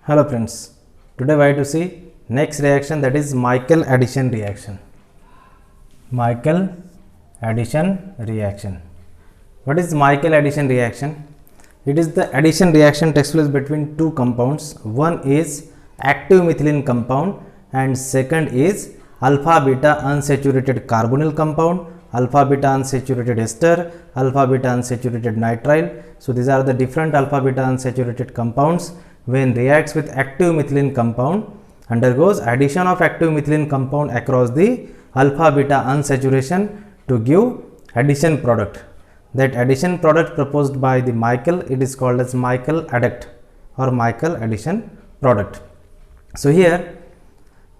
Hello friends, today we have to see next reaction, that is Michael addition reaction. Michael addition reaction. What is Michael addition reaction? It is the addition reaction takes place between two compounds. One is active methylene compound and second is alpha beta unsaturated carbonyl compound, alpha beta unsaturated ester, alpha beta unsaturated nitrile. So these are the different alpha beta unsaturated compounds. When reacts with active methylene compound, undergoes addition of active methylene compound across the alpha beta unsaturation to give addition product. That addition product proposed by the Michael, it is called as Michael adduct or Michael addition product. So here,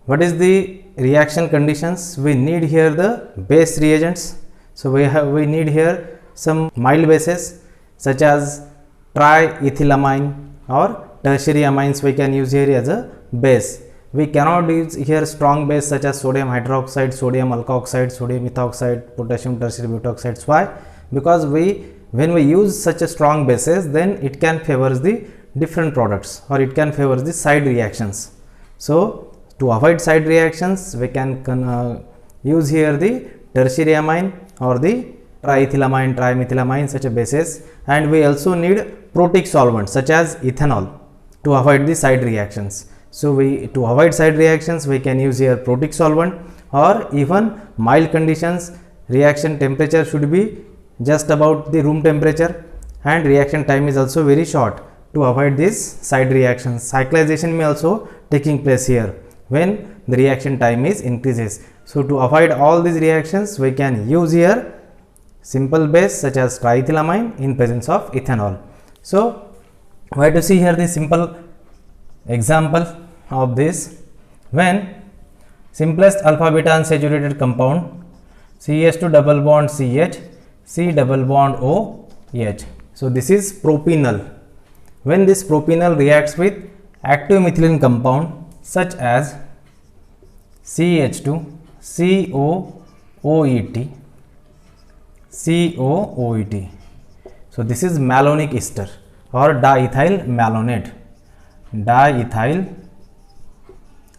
what is the reaction conditions? We need here the base reagents. So we need here some mild bases such as triethylamine or tertiary amines we can use here as a base. We cannot use here strong base such as sodium hydroxide, sodium alkoxide, sodium ethoxide, potassium tertiary butoxides. Why? Because when we use such a strong bases, then it can favors the different products or it can favors the side reactions. So to avoid side reactions, we can use here the tertiary amine or the triethylamine, trimethylamine, such a bases, and we also need protic solvents such as ethanol to avoid the side reactions. So to avoid side reactions, we can use here protic solvent, or even mild conditions, reaction temperature should be just about the room temperature and reaction time is also very short to avoid these side reactions. Cyclization may also taking place here when the reaction time is increases. So to avoid all these reactions, we can use here simple base such as triethylamine in presence of ethanol. So we have to see here the simple example of this. When simplest alpha beta unsaturated compound CH2 double bond CH, C double bond OH. So this is propanol. When this propanol reacts with active methylene compound such as CH2 COOET, COOET. So this is malonic ester or diethyl malonate, diethyl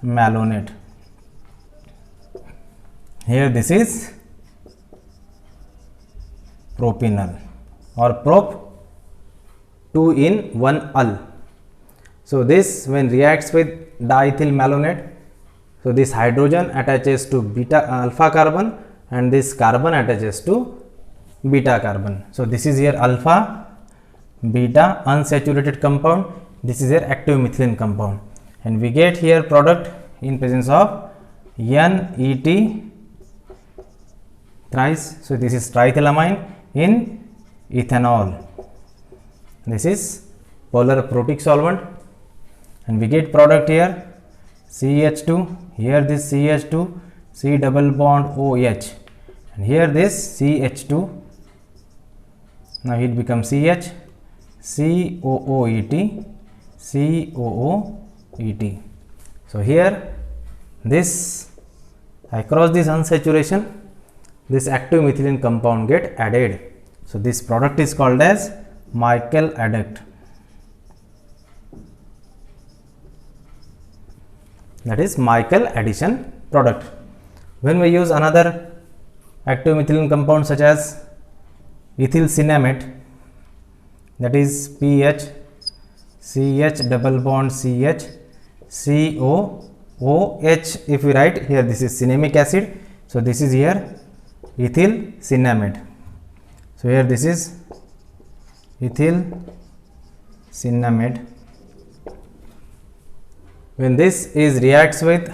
malonate. Here this is propanol or prop 2 in 1 al. So this when reacts with diethyl malonate, so this hydrogen attaches to beta alpha carbon and this carbon attaches to beta carbon. So this is here alpha beta unsaturated compound, this is here active methylene compound, and we get here product in presence of NET thrice. So this is triethylamine in ethanol. This is polar protic solvent, and we get product here CH2, here this CH2, C double bond OH, and here this CH2, now it becomes CH, COOET, COOET. So here this across this unsaturation, this active methylene compound get added. So this product is called as Michael adduct. That is Michael addition product. When we use another active methylene compound such as ethyl cinnamate, that is PH, CH double bond CH, COOH. If we write here, this is cinnamic acid. So this is here ethyl cinnamate. So here this is ethyl cinnamate. When this is reacts with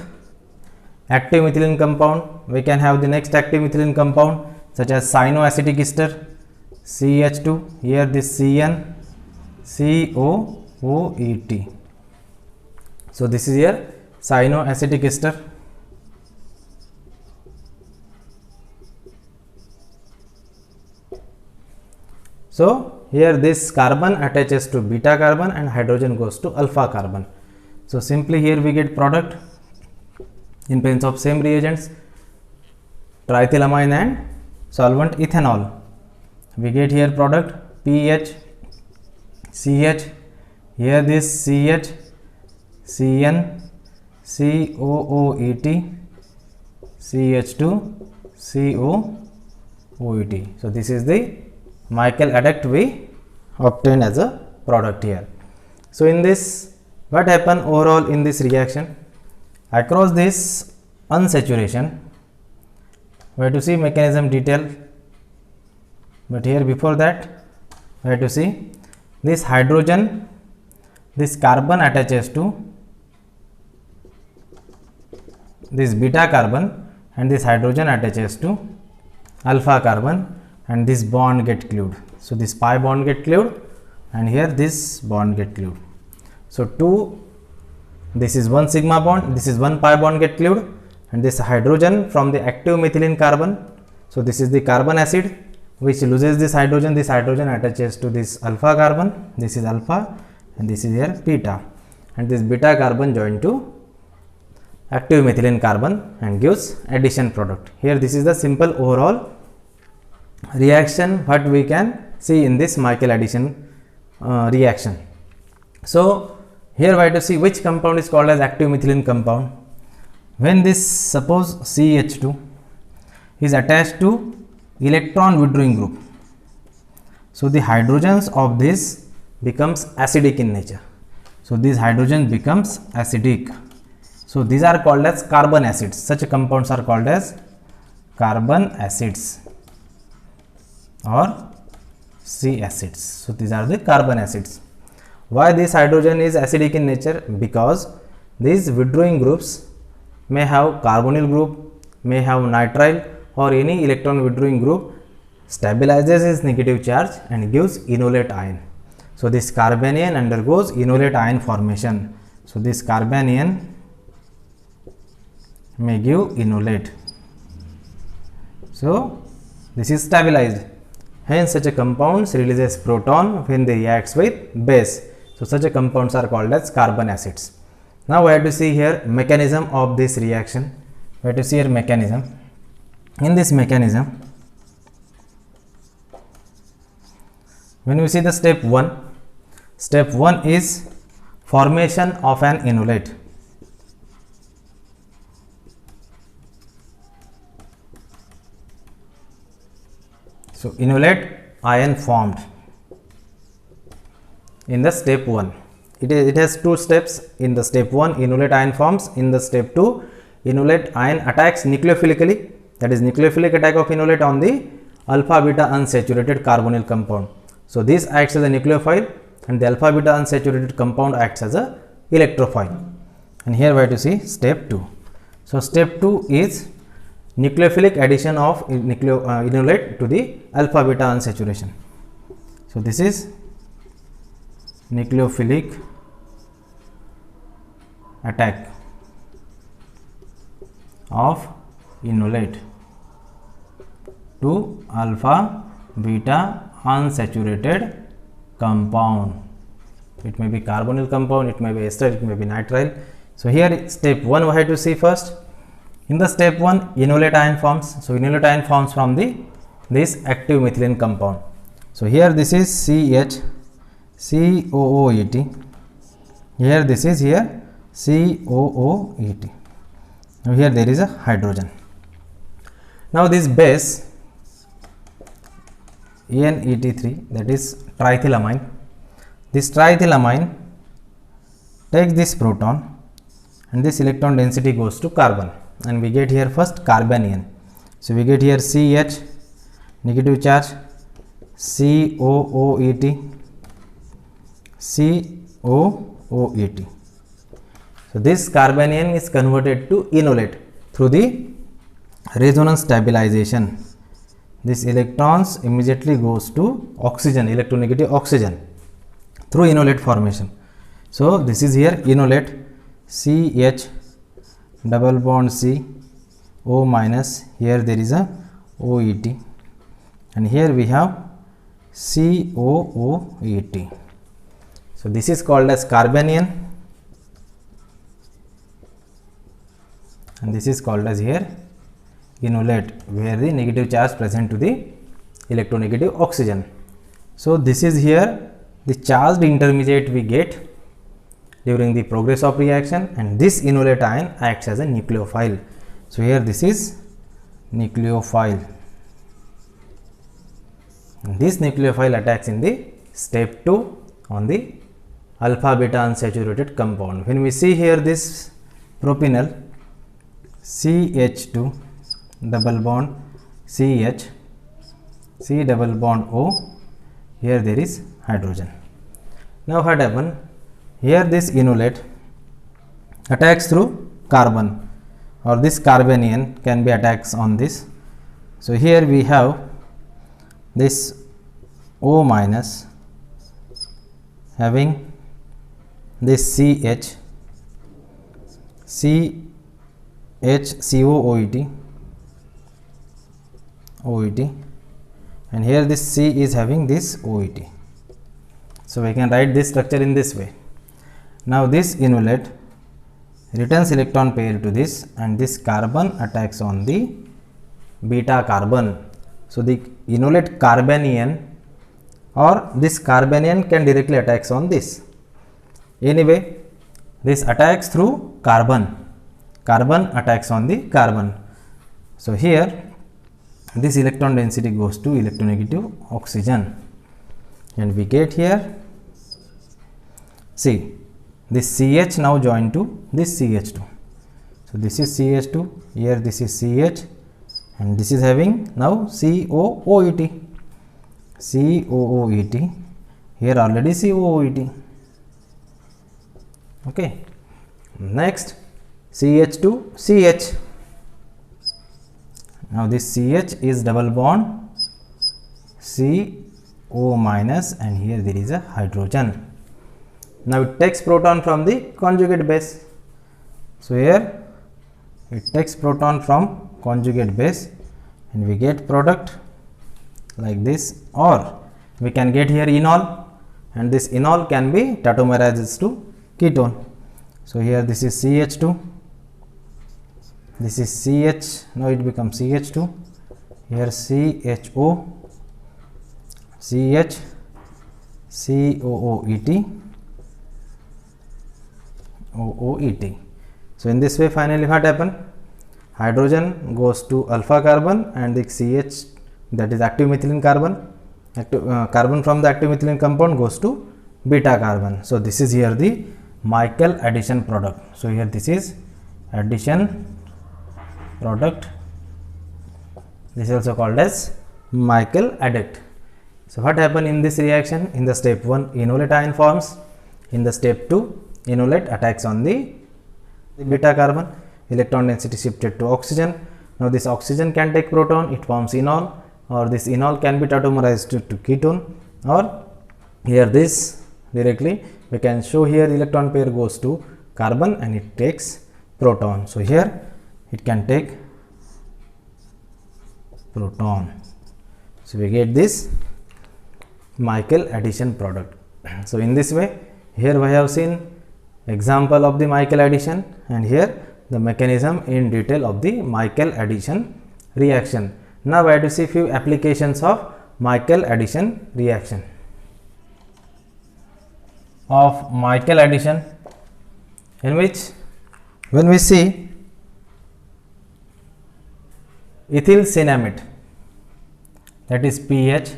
active methylene compound, we can have the next active methylene compound such as cyanoacetic ester, CH2, here this CN, COOET. So this is here cyanoacetic ester. So here this carbon attaches to beta carbon and hydrogen goes to alpha carbon. So simply here we get product in presence of same reagents, triethylamine and solvent ethanol. We get here product PH, CH, here this CH, Cn COOET CH2 COOET. So this is the Michael adduct we obtain as a product here. So in this, what happen overall in this reaction? Across this unsaturation, we have to see mechanism detail, but here before that we have to see this hydrogen, this carbon attaches to this beta carbon and this hydrogen attaches to alpha carbon and this bond get cleaved. So this pi bond get cleaved and here this bond get cleaved. So this is one sigma bond, this is one pi bond get cleaved, and this hydrogen from the active methylene carbon. So this is the carbon acid which loses this hydrogen attaches to this alpha carbon, this is alpha and this is here beta, and this beta carbon joined to active methylene carbon and gives addition product. Here this is the simple overall reaction what we can see in this Michael addition reaction. So here we have to see which compound is called as active methylene compound. When this suppose CH2 is attached to electron withdrawing group, so the hydrogens of this becomes acidic in nature. So these hydrogen becomes acidic. So these are called as carbon acids. Such compounds are called as carbon acids or C acids. So these are the carbon acids. Why this hydrogen is acidic in nature? Because these withdrawing groups may have carbonyl group, may have nitrile or any electron withdrawing group, stabilizes its negative charge and gives enolate ion. So this carbanion undergoes enolate ion formation. So this carbanion may give enolate. So this is stabilized. Hence such a compounds releases proton when they reacts with base. So such a compounds are called as carbon acids. Now we have to see here mechanism of this reaction. We have to see here mechanism. In this mechanism, when we see the step 1 is formation of an enolate. So enolate ion formed in the step 1. It has two steps. In the step 1, enolate ion forms. In the step 2, enolate ion attacks nucleophilically, that is nucleophilic attack of enolate on the alpha beta unsaturated carbonyl compound. So this acts as a nucleophile and the alpha beta unsaturated compound acts as a electrophile. And here we have to see step 2. So step 2 is nucleophilic addition of enolate to the alpha beta unsaturation. So this is nucleophilic attack of enolate to alpha beta unsaturated compound. It may be carbonyl compound, it may be ester, it may be nitrile. So here step 1 we have to see first. In the step 1, enolate ion forms. So enolate ion forms from this active methylene compound. So here this is COOET. Here this is here COOET. Now here there is a hydrogen. Now this base NET3, that is triethylamine. This triethylamine takes this proton and this electron density goes to carbon, and we get here first carbanion. So we get here CH, negative charge, COOET, COOET. So this carbanion is converted to enolate through the resonance stabilization. This electrons immediately goes to oxygen, electronegative oxygen through enolate formation. So this is here enolate, CH double bond C, O minus, here there is a OET, and here we have COOET. So this is called as carbanion, and this is called as here enolate, where the negative charge present to the electronegative oxygen. So this is here the charged intermediate we get, during the progress of reaction, and this enolate ion acts as a nucleophile. So here this is nucleophile. And this nucleophile attacks in the step 2 on the alpha beta unsaturated compound. When we see here this propanol CH2 double bond CH, C double bond O, here there is hydrogen. Now what happen? Here this enolate attacks through carbon, or this carbanion can be attacks on this. So here we have this O minus having this CH, CHCOOET, and here this C is having this OET. So we can write this structure in this way. Now this enolate returns electron pair to this, and this carbon attacks on the beta carbon. So the enolate carbanion or this carbanion can directly attacks on this. Anyway, this attacks through carbon. Carbon attacks on the carbon. So here this electron density goes to electronegative oxygen, and we get here, see, this CH now joined to this CH2. So this is CH2, here this is CH, and this is having now COOET. COOET, here already COOET. Okay. Next CH2 CH. Now this CH is double bond CO minus, and here there is a hydrogen. Now it takes proton from the conjugate base. So here it takes proton from conjugate base, and we get product like this, or we can get here enol, and this enol can be tautomerized to ketone. So here this is CH2, this is CH, now it becomes CH2, here CHO, CH, COOET, OOET. So in this way finally what happen? Hydrogen goes to alpha carbon, and the CH, that is active methylene carbon, carbon from the active methylene compound goes to beta carbon. So this is here the Michael addition product. So here this is addition product. This is also called as Michael adduct. So what happened in this reaction? In the step 1, enolate ion forms. In the step 2, enolate attacks on the beta carbon, electron density shifted to oxygen. Now this oxygen can take proton, it forms enol, or this enol can be tautomerized to ketone, or here this directly we can show here electron pair goes to carbon and it takes proton. So here it can take proton. So we get this Michael addition product. So in this way, here we have seen example of the Michael addition, and here the mechanism in detail of the Michael addition reaction. Now we have to see few applications of Michael addition reaction. Of Michael addition, in which when we see ethyl cinnamate, that is pH,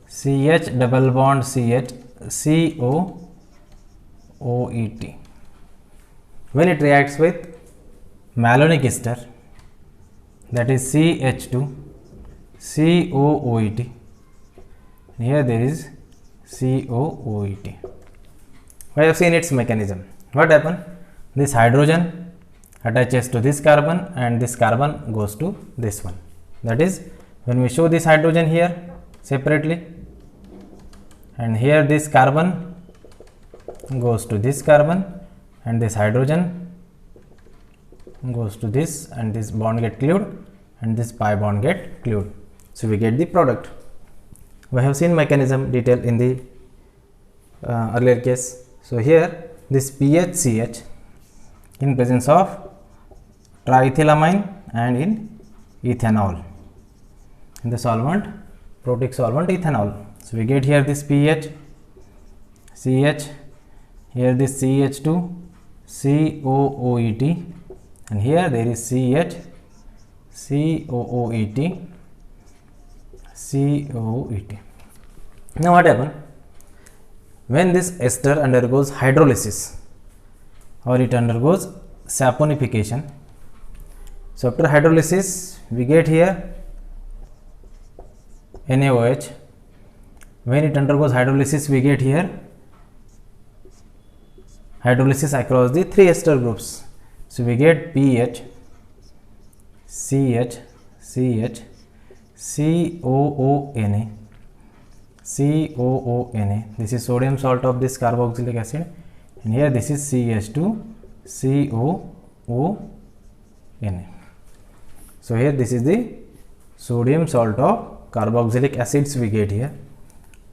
CH double bond CH, COOET. When it reacts with malonic ester, that is CH2, COOET. Here there is COOET. We have seen its mechanism. What happened? This hydrogen attaches to this carbon, and this carbon goes to this one. That is, when we show this hydrogen here separately, and here this carbon goes to this carbon, and this hydrogen goes to this, and this bond get cleaved, and this pi bond get cleaved. So we get the product. We have seen mechanism detail in the earlier case. So here this PHCH in presence of triethylamine and in ethanol, in the solvent, protic solvent ethanol. So we get here this PH, CH, here this CH2 COOET, and here there is CH COOET COOET. Now what happens when this ester undergoes hydrolysis or it undergoes saponification? So after hydrolysis we get here NaOH. When it undergoes hydrolysis we get here hydrolysis across the three ester groups. So we get PH, CH, CH, COONA, COONA. This is sodium salt of this carboxylic acid, and here this is CH2 COONA. So here this is the sodium salt of carboxylic acids we get here.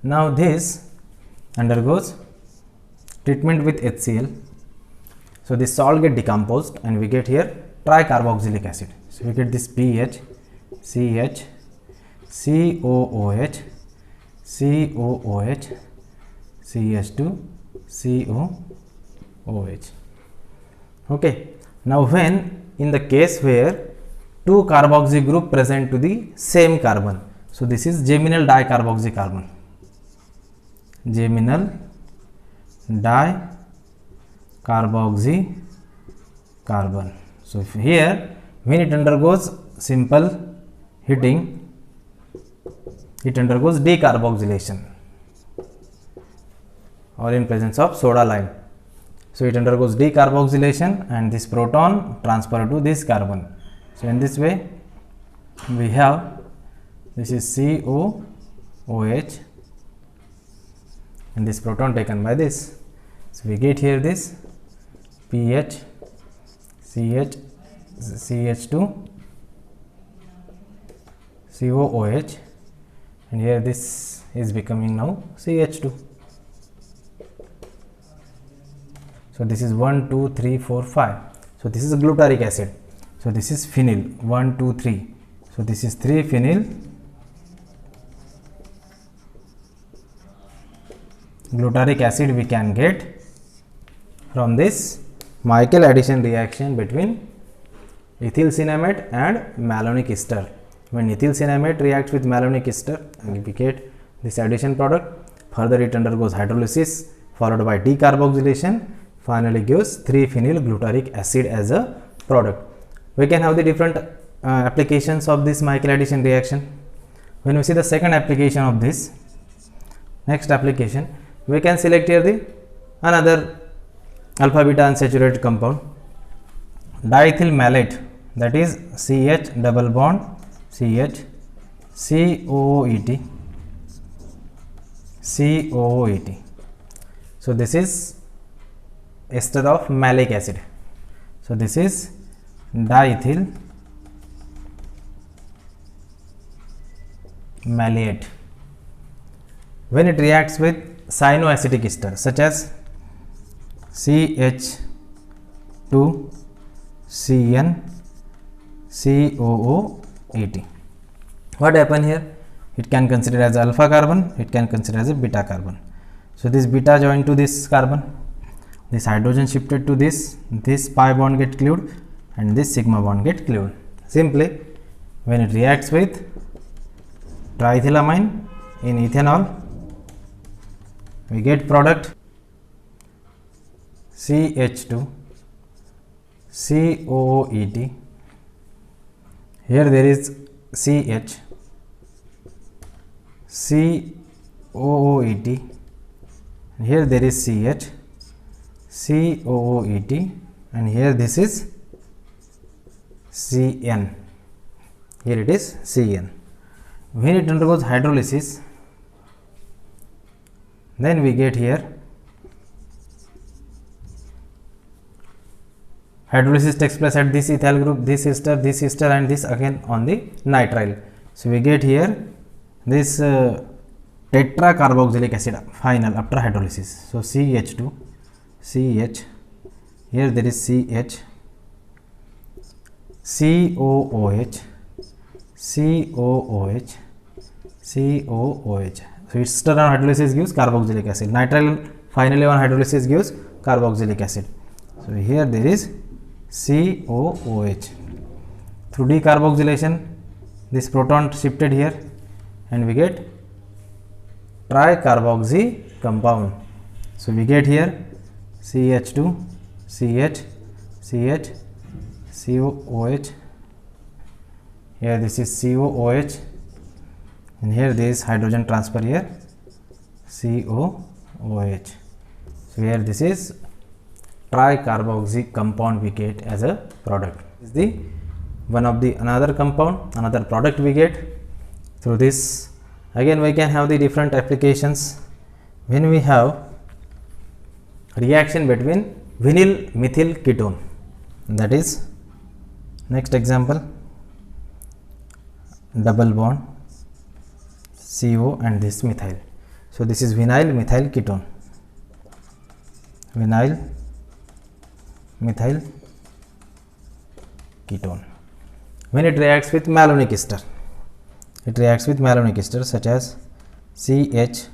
Now this undergoes treatment with HCl. So this salt get decomposed and we get here tricarboxylic acid. So we get this PH, CH, COOH, COOH, CH2, COOH. Okay. Now when in the case where two carboxy group present to the same carbon, so this is geminal dicarboxy carbon, geminal dicarboxy carbon. So here when it undergoes simple heating, it undergoes decarboxylation or in presence of soda lime. So it undergoes decarboxylation and this proton transfer to this carbon. So in this way we have this is COOH and this proton taken by this. So we get here this PH, CH, CH2, COOH, and here this is becoming now CH2. So this is 1, 2, 3, 4, 5. So this is a glutaric acid. So this is phenyl 1, 2, 3. So this is 3 phenyl glutaric acid we can get from this Michael addition reaction between ethyl cinnamate and malonic ester. When ethyl cinnamate reacts with malonic ester, we get this addition product. Further it undergoes hydrolysis followed by decarboxylation, finally gives 3-phenyl glutaric acid as a product. We can have the different applications of this Michael addition reaction. When we see the second application of this, next application, we can select here the another alpha beta unsaturated compound, diethyl malate, that is CH double bond CH COOET COOET. So this is ester of malic acid. So this is diethyl malate. When it reacts with cyanoacetic ester such as CH2 CN COOET, what happen here? It can consider as alpha carbon, it can consider as a beta carbon. So this beta joined to this carbon, this hydrogen shifted to this pi bond get cleaved and this sigma bond get cleaved. Simply when it reacts with triethylamine in ethanol, we get product CH2 COOET. Here there is CH COOET, and here there is CH COOET, and here this is CN. Here it is CN. When it undergoes hydrolysis, then we get here hydrolysis takes place at this ethyl group, this ester, and this again on the nitrile. So we get here this tetracarboxylic acid final after hydrolysis. So CH2 CH, here there is CH COOH COOH COOH. So ester on hydrolysis gives carboxylic acid, nitrile finally on hydrolysis gives carboxylic acid. So here there is COOH. Through decarboxylation, this proton shifted here and we get tricarboxy compound. So we get here CH2, CH, CH, COOH. Here this is COOH, and here this hydrogen transfer here COOH. So here this is tricarboxy compound we get as a product. This is the one of the another compound, another product we get through this. Again we can have the different applications when we have reaction between vinyl methyl ketone. That is, next example, double bond CO and this methyl. So this is vinyl methyl ketone. Vinyl methyl ketone. When it reacts with malonic ester, it reacts with malonic ester such as CH,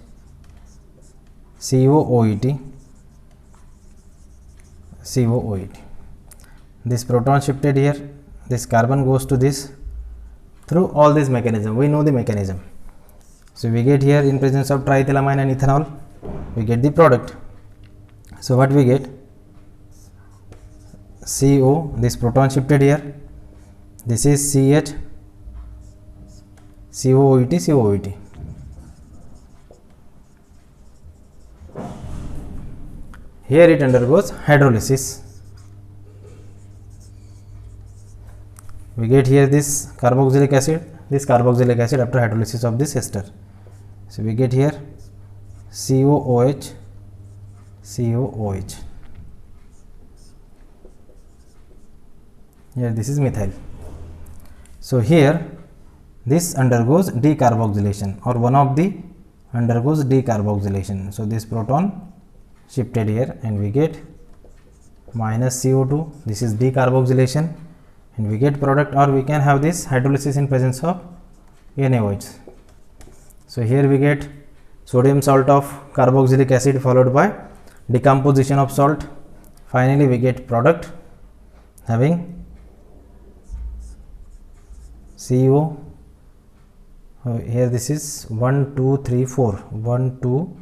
COOET, COOET. This proton shifted here, this carbon goes to this. Through all this mechanism, we know the mechanism. So we get here, in presence of triethylamine and ethanol, we get the product. So what we get? CO, this proton shifted here, this is CH, COOET, COOET. Here it undergoes hydrolysis. We get here this carboxylic acid, after hydrolysis of this ester. So we get here COOH, COOH. Here this is methyl. So here this undergoes decarboxylation, or one of the undergoes decarboxylation. So this proton shifted here and we get minus CO2. This is decarboxylation and we get product, or we can have this hydrolysis in presence of NaOH. So here we get sodium salt of carboxylic acid followed by decomposition of salt. Finally we get product having CO. Here this is 1, 2, 3, 4. 1, 2,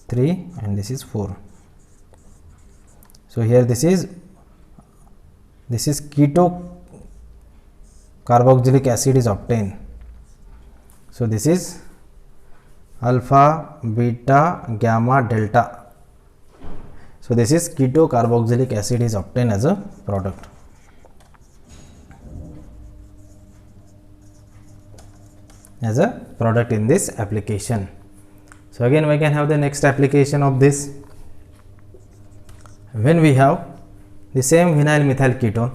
3 and this is 4. So here this is keto carboxylic acid is obtained. So this is alpha, beta, gamma, delta. So this is keto carboxylic acid is obtained as a product. As a product in this application. So again we can have the next application of this. When we have the same vinyl methyl ketone,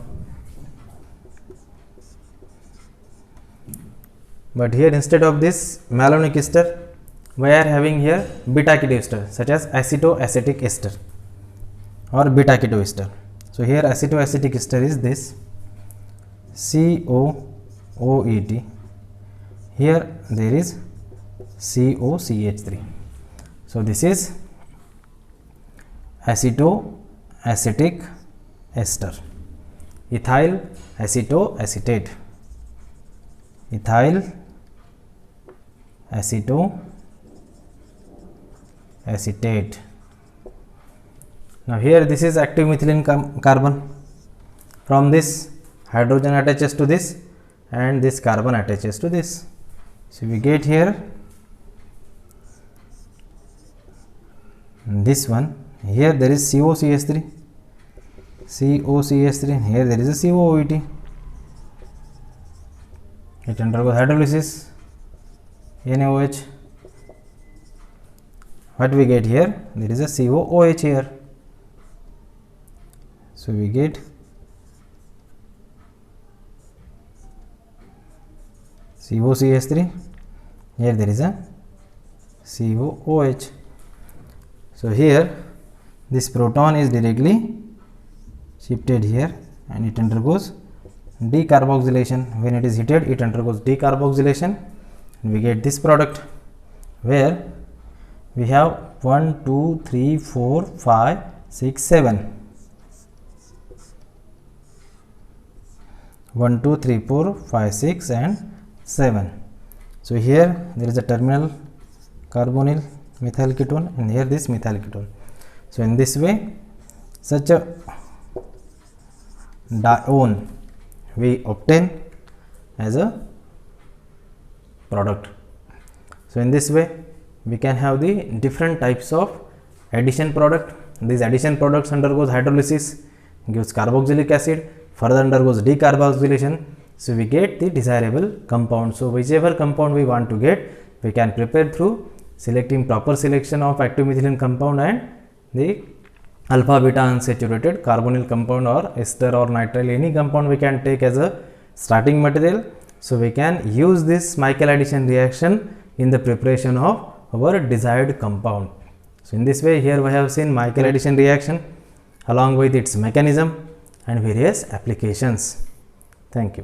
but here instead of this malonic ester, we are having here beta keto ester such as acetoacetic ester or beta keto ester. So here acetoacetic ester is this COOET. Here there is COCH3. So this is acetoacetic ester, ethyl acetoacetate, ethyl acetoacetate. Now here this is active methylene carbon. From this hydrogen attaches to this and this carbon attaches to this. So we get here this one. Here there is COCH3, here there is a COOET. It undergoes hydrolysis, NaOH. What we get here? There is a COOH here. So we get COCH3. Here there is a COOH. So here this proton is directly shifted here and it undergoes decarboxylation. When it is heated, it undergoes decarboxylation and we get this product where we have 1, 2, 3, 4, 5, 6, 7. 1, 2, 3, 4, 5, 6 and 7. So here there is a terminal carbonyl methyl ketone and here this methyl ketone. So in this way such a dione we obtain as a product. So in this way we can have the different types of addition product. These addition products undergoes hydrolysis, gives carboxylic acid, further undergoes decarboxylation. So we get the desirable compound. So whichever compound we want to get, we can prepare through selecting proper selection of active methylene compound and the alpha beta unsaturated carbonyl compound or ester or nitrile, any compound we can take as a starting material. So we can use this Michael addition reaction in the preparation of our desired compound. So in this way here we have seen Michael addition reaction along with its mechanism and various applications. Thank you.